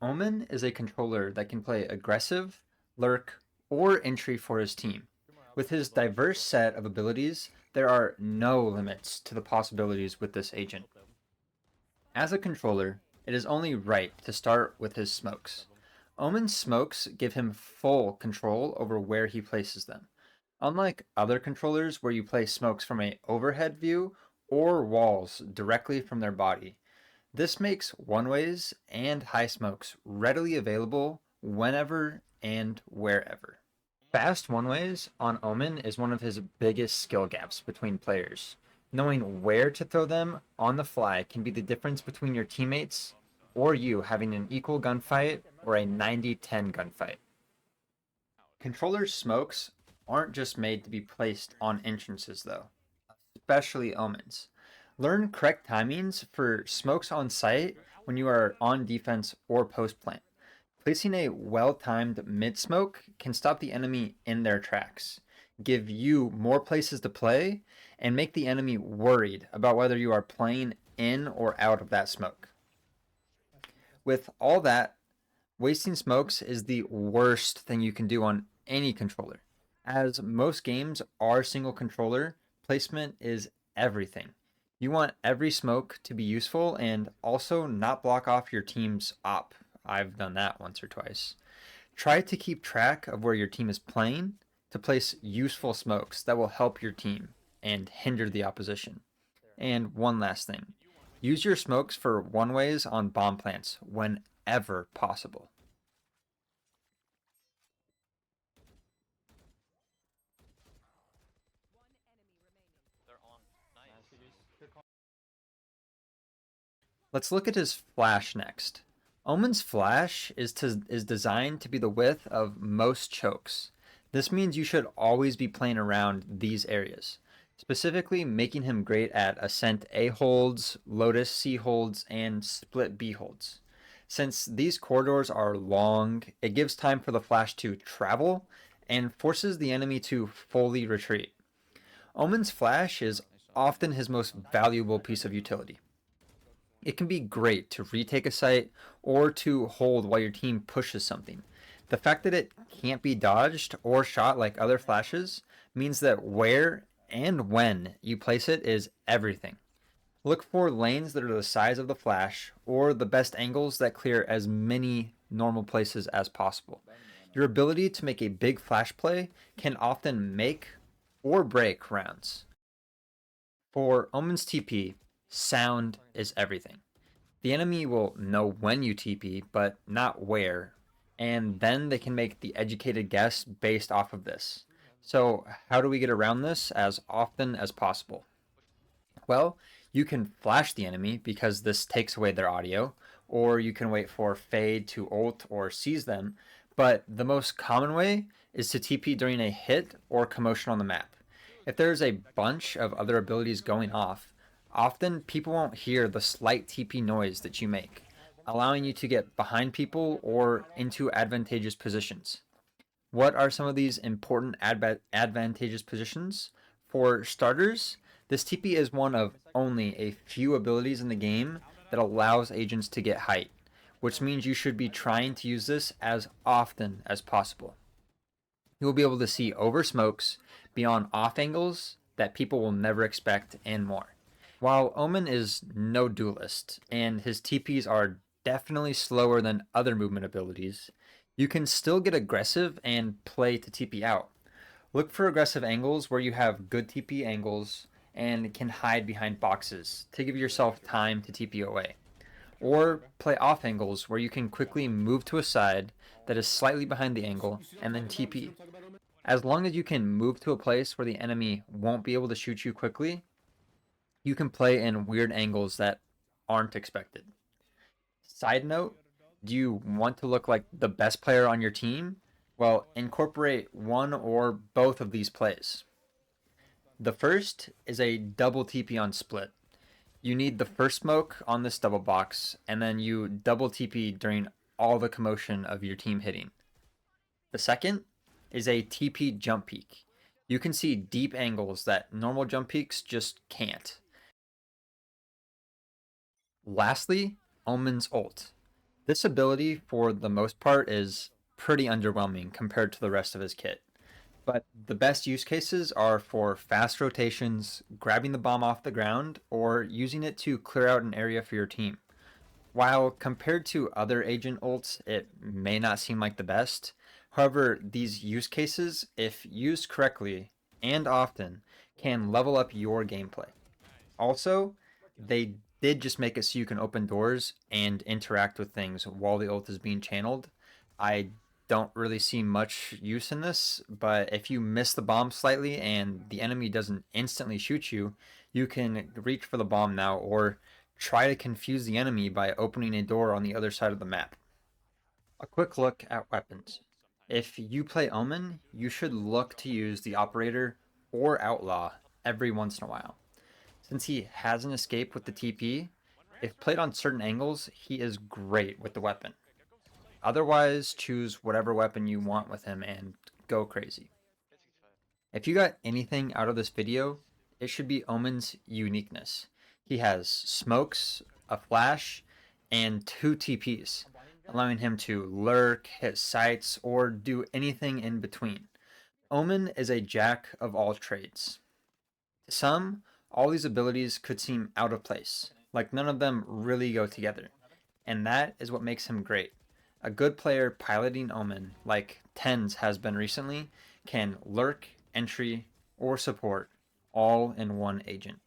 Omen is a controller that can play aggressive, lurk, or entry for his team. With his diverse set of abilities, there are no limits to the possibilities with this agent. As a controller, it is only right to start with his smokes. Omen's smokes give him full control over where he places them. Unlike other controllers where you place smokes from a overhead view or walls directly from their body, this makes one-ways and high smokes readily available whenever and wherever. Fast one-ways on Omen is one of his biggest skill gaps between players. Knowing where to throw them on the fly can be the difference between your teammates or you having an equal gunfight or a 90-10 gunfight. Controller smokes aren't just made to be placed on entrances though, especially Omens. Learn correct timings for smokes on site when you are on defense or post plant. Placing a well timed mid smoke can stop the enemy in their tracks, give you more places to play, and make the enemy worried about whether you are playing in or out of that smoke. With all that, wasting smokes is the worst thing you can do on any controller. As most games are single controller, placement is everything. You want every smoke to be useful and also not block off your team's op. I've done that once or twice. Try to keep track of where your team is playing to place useful smokes that will help your team and hinder the opposition. And one last thing, use your smokes for one ways on bomb plants whenever possible. Let's look at his flash next. Omen's flash is designed to be the width of most chokes. This means you should always be playing around these areas, specifically making him great at Ascent A holds, Lotus C holds, and Split B holds. Since these corridors are long, it gives time for the flash to travel and forces the enemy to fully retreat. Omen's flash is often his most valuable piece of utility. It can be great to retake a site or to hold while your team pushes something. The fact that it can't be dodged or shot like other flashes means that where and when you place it is everything. Look for lanes that are the size of the flash or the best angles that clear as many normal places as possible. Your ability to make a big flash play can often make or break rounds. For Omen's TP, sound is everything. The enemy will know when you TP, but not where, and then they can make the educated guess based off of this. So, how do we get around this as often as possible? Well, you can flash the enemy because this takes away their audio, or you can wait for fade to ult or seize them, but the most common way is to TP during a hit or commotion on the map. If there's a bunch of other abilities going off, often people won't hear the slight TP noise that you make, allowing you to get behind people or into advantageous positions. What are some of these important advantageous positions? For starters, this TP is one of only a few abilities in the game that allows agents to get height, which means you should be trying to use this as often as possible. You will be able to see over smokes, beyond off angles that people will never expect, and more. While Omen is no duelist, and his TPs are definitely slower than other movement abilities, you can still get aggressive and play to TP out. Look for aggressive angles where you have good TP angles and can hide behind boxes to give yourself time to TP away. Or play off angles where you can quickly move to a side that is slightly behind the angle and then TP. As long as you can move to a place where the enemy won't be able to shoot you quickly, you can play in weird angles that aren't expected. Side note, do you want to look like the best player on your team? Well, incorporate one or both of these plays. The first is a double TP on split. You need the first smoke on this double box, and then you double TP during all the commotion of your team hitting. The second is a TP jump peak. You can see deep angles that normal jump peaks just can't. Lastly, Omen's ult. This ability, for the most part, is pretty underwhelming compared to the rest of his kit. But the best use cases are for fast rotations, grabbing the bomb off the ground, or using it to clear out an area for your team. While compared to other agent ults, it may not seem like the best. However, these use cases, if used correctly and often, can level up your gameplay. Also, they did just make it so you can open doors and interact with things while the ult is being channeled. I don't really see much use in this, but if you miss the bomb slightly and the enemy doesn't instantly shoot you, you can reach for the bomb now or try to confuse the enemy by opening a door on the other side of the map. A quick look at weapons. If you play Omen, you should look to use the Operator or Outlaw every once in a while. Since he has an escape with the TP, if played on certain angles, he is great with the weapon. Otherwise, choose whatever weapon you want with him and go crazy. If you got anything out of this video, it should be Omen's uniqueness. He has smokes, a flash, and 2 TPs, allowing him to lurk, hit sights, or do anything in between. Omen is a jack of all trades. To some, all these abilities could seem out of place, like none of them really go together, and that is what makes him great. A good player piloting Omen, like Tens has been recently, can lurk, entry, or support all in one agent.